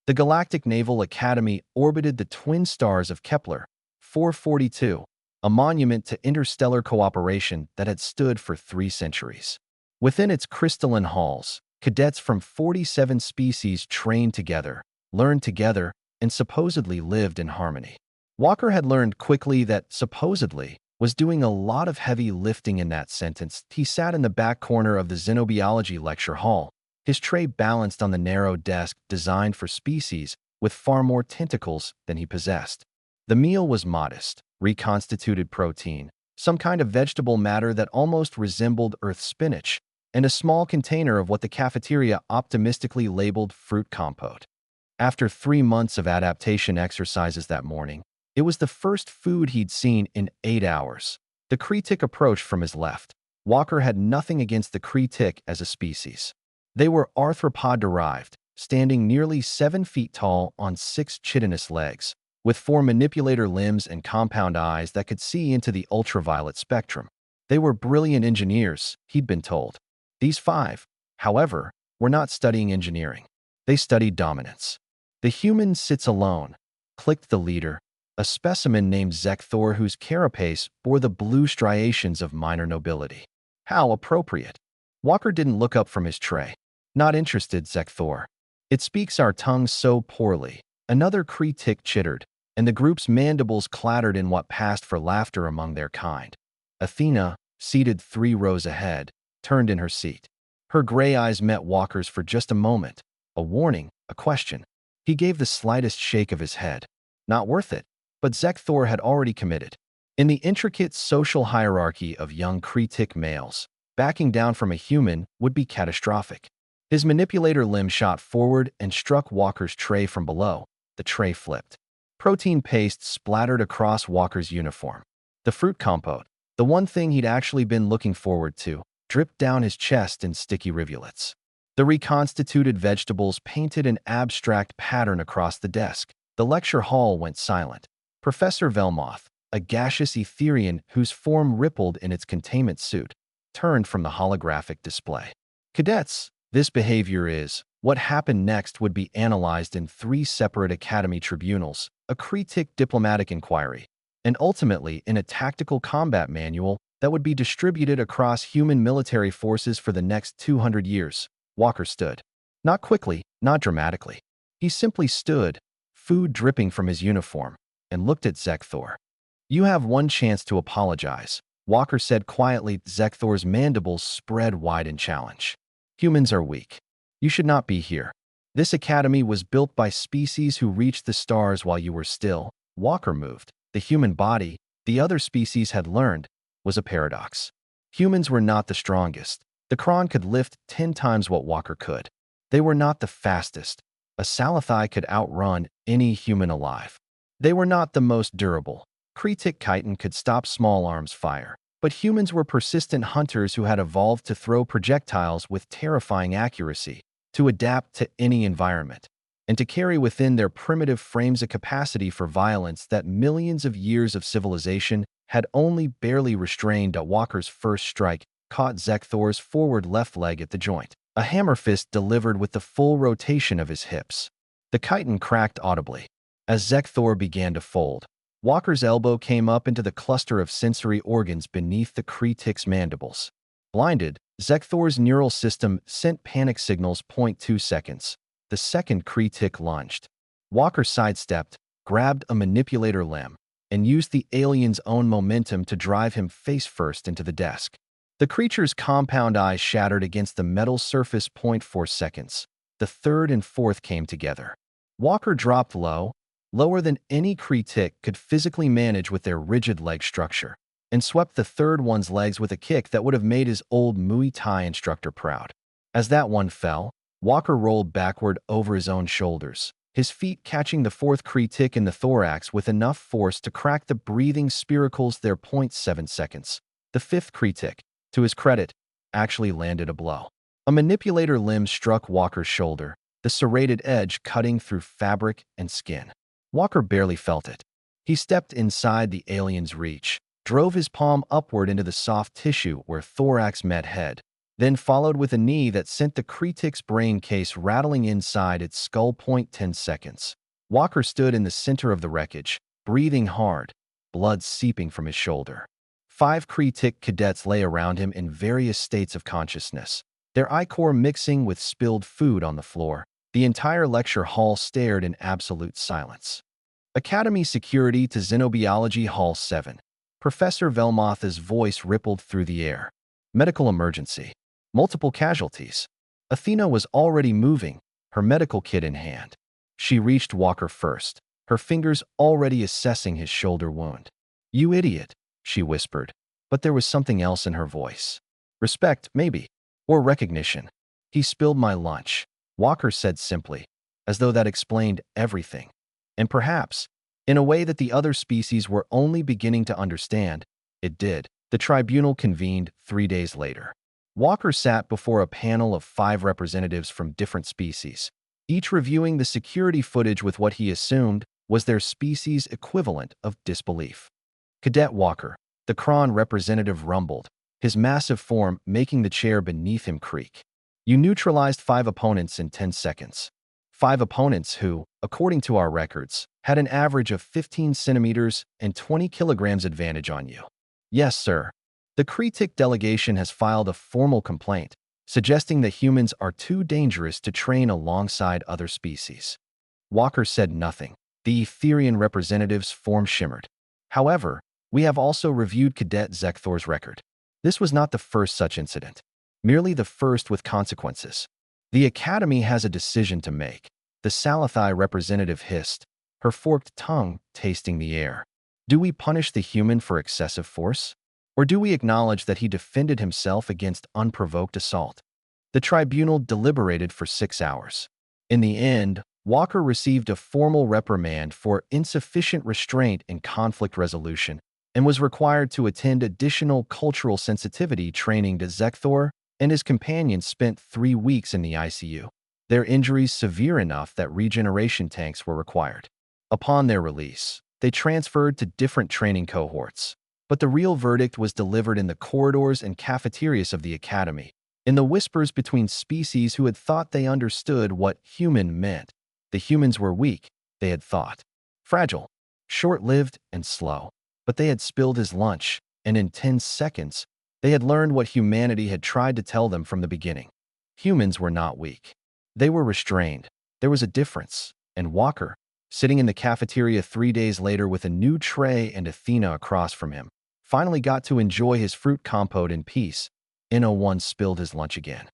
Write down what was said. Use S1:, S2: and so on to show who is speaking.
S1: The Galactic Naval Academy orbited the twin stars of Kepler, 442, a monument to interstellar cooperation that had stood for 3 centuries. Within its crystalline halls, cadets from 47 species trained together, learned together, and supposedly lived in harmony. Walker had learned quickly that supposedly was doing a lot of heavy lifting in that sentence. He sat in the back corner of the xenobiology lecture hall, his tray balanced on the narrow desk designed for species with far more tentacles than he possessed. The meal was modest, reconstituted protein, some kind of vegetable matter that almost resembled Earth spinach, and a small container of what the cafeteria optimistically labeled fruit compote. After 3 months of adaptation exercises that morning, it was the first food he'd seen in 8 hours. The Kreetik approached from his left. Walker had nothing against the Kreetik as a species. They were arthropod-derived, standing nearly 7 feet tall on 6 chitinous legs, with 4 manipulator limbs and compound eyes that could see into the ultraviolet spectrum. They were brilliant engineers, he'd been told. These 5, however, were not studying engineering. They studied dominance. The human sits alone, clicked the leader, a specimen named Zekthor whose carapace bore the blue striations of minor nobility. How appropriate. Walker didn't look up from his tray. Not interested, Zekthor. It speaks our tongues so poorly. Another Kreetik chittered, and the group's mandibles clattered in what passed for laughter among their kind. Athena, seated 3 rows ahead, turned in her seat. Her gray eyes met Walker's for just a moment. A warning, a question. He gave the slightest shake of his head. Not worth it. But Zekthor had already committed. In the intricate social hierarchy of young Kreetik males, backing down from a human would be catastrophic. His manipulator limb shot forward and struck Walker's tray from below. The tray flipped. Protein paste splattered across Walker's uniform. The fruit compote, the one thing he'd actually been looking forward to, dripped down his chest in sticky rivulets. The reconstituted vegetables painted an abstract pattern across the desk. The lecture hall went silent. Professor Velmoth, a gaseous Etherian whose form rippled in its containment suit, turned from the holographic display. Cadets, this behavior is, what happened next would be analyzed in 3 separate academy tribunals, a Kreetik diplomatic inquiry, and ultimately in a tactical combat manual that would be distributed across human military forces for the next 200 years. Walker stood. Not quickly, not dramatically. He simply stood, food dripping from his uniform, and looked at Zekthor. You have one chance to apologize, Walker said quietly. Zekthor's mandibles spread wide in challenge. Humans are weak. You should not be here. This academy was built by species who reached the stars while you were still. Walker moved. The human body, the other species had learned, was a paradox. Humans were not the strongest. The Kron could lift 10 times what Walker could. They were not the fastest. A Salathai could outrun any human alive. They were not the most durable. Kreetik chitin could stop small arms fire. But humans were persistent hunters who had evolved to throw projectiles with terrifying accuracy, to adapt to any environment, and to carry within their primitive frames a capacity for violence that millions of years of civilization had only barely restrained. Walker's first strike caught Zekthor's forward left leg at the joint. A hammer fist delivered with the full rotation of his hips. The chitin cracked audibly. As Zekthor began to fold, Walker's elbow came up into the cluster of sensory organs beneath the Kreetik's mandibles. Blinded, Zekthor's neural system sent panic signals. 0.2 seconds. The second Kreetik lunged. Walker sidestepped, grabbed a manipulator limb, and used the alien's own momentum to drive him face-first into the desk. The creature's compound eyes shattered against the metal surface. 0.4 seconds. The third and fourth came together. Walker dropped low, lower than any Kreetik could physically manage with their rigid leg structure, and swept the third one's legs with a kick that would have made his old Muay Thai instructor proud. As that one fell, Walker rolled backward over his own shoulders, his feet catching the fourth Kreetik in the thorax with enough force to crack the breathing spiracles there. 0.7 seconds. The fifth Kreetik, to his credit, actually landed a blow. A manipulator limb struck Walker's shoulder, the serrated edge cutting through fabric and skin. Walker barely felt it. He stepped inside the alien's reach, drove his palm upward into the soft tissue where thorax met head, then followed with a knee that sent the critic's brain case rattling inside its skull. 10 seconds. Walker stood in the center of the wreckage, breathing hard, blood seeping from his shoulder. 5 critic cadets lay around him in various states of consciousness, their ichor mixing with spilled food on the floor. The entire lecture hall stared in absolute silence. Academy Security to Xenobiology Hall 7. Professor Velmoth's voice rippled through the air. Medical emergency. Multiple casualties. Athena was already moving, her medical kit in hand. She reached Walker first, her fingers already assessing his shoulder wound. "You idiot," she whispered, but there was something else in her voice. Respect, maybe, or recognition. "He spilled my lunch," Walker said simply, as though that explained everything. And perhaps, in a way that the other species were only beginning to understand, it did. The tribunal convened 3 days later. Walker sat before a panel of 5 representatives from different species, each reviewing the security footage with what he assumed was their species' equivalent of disbelief. Cadet Walker, the Kron representative, rumbled, his massive form making the chair beneath him creak. "You neutralized 5 opponents in 10 seconds. 5 opponents who, according to our records, had an average of 15 centimeters and 20 kilograms advantage on you." "Yes, sir." The critic delegation has filed a formal complaint, suggesting that humans are too dangerous to train alongside other species. Walker said nothing. The Etherian representative's form shimmered. "However, we have also reviewed Cadet Zekthor's record. This was not the first such incident, merely the first with consequences. The Academy has a decision to make," the Salathai representative hissed, her forked tongue tasting the air. "Do we punish the human for excessive force? Or do we acknowledge that he defended himself against unprovoked assault?" The tribunal deliberated for 6 hours. In the end, Walker received a formal reprimand for insufficient restraint in conflict resolution and was required to attend additional cultural sensitivity training. Zekthor and his companions spent 3 weeks in the ICU, their injuries severe enough that regeneration tanks were required. Upon their release, they transferred to different training cohorts. But the real verdict was delivered in the corridors and cafeterias of the Academy, in the whispers between species who had thought they understood what human meant. The humans were weak, they had thought. Fragile, short-lived, and slow. But they had spilled his lunch, and in 10 seconds, they had learned what humanity had tried to tell them from the beginning. Humans were not weak. They were restrained. There was a difference, and Walker, sitting in the cafeteria 3 days later with a new tray and Athena across from him, finally got to enjoy his fruit compote in peace. N01 spilled his lunch again.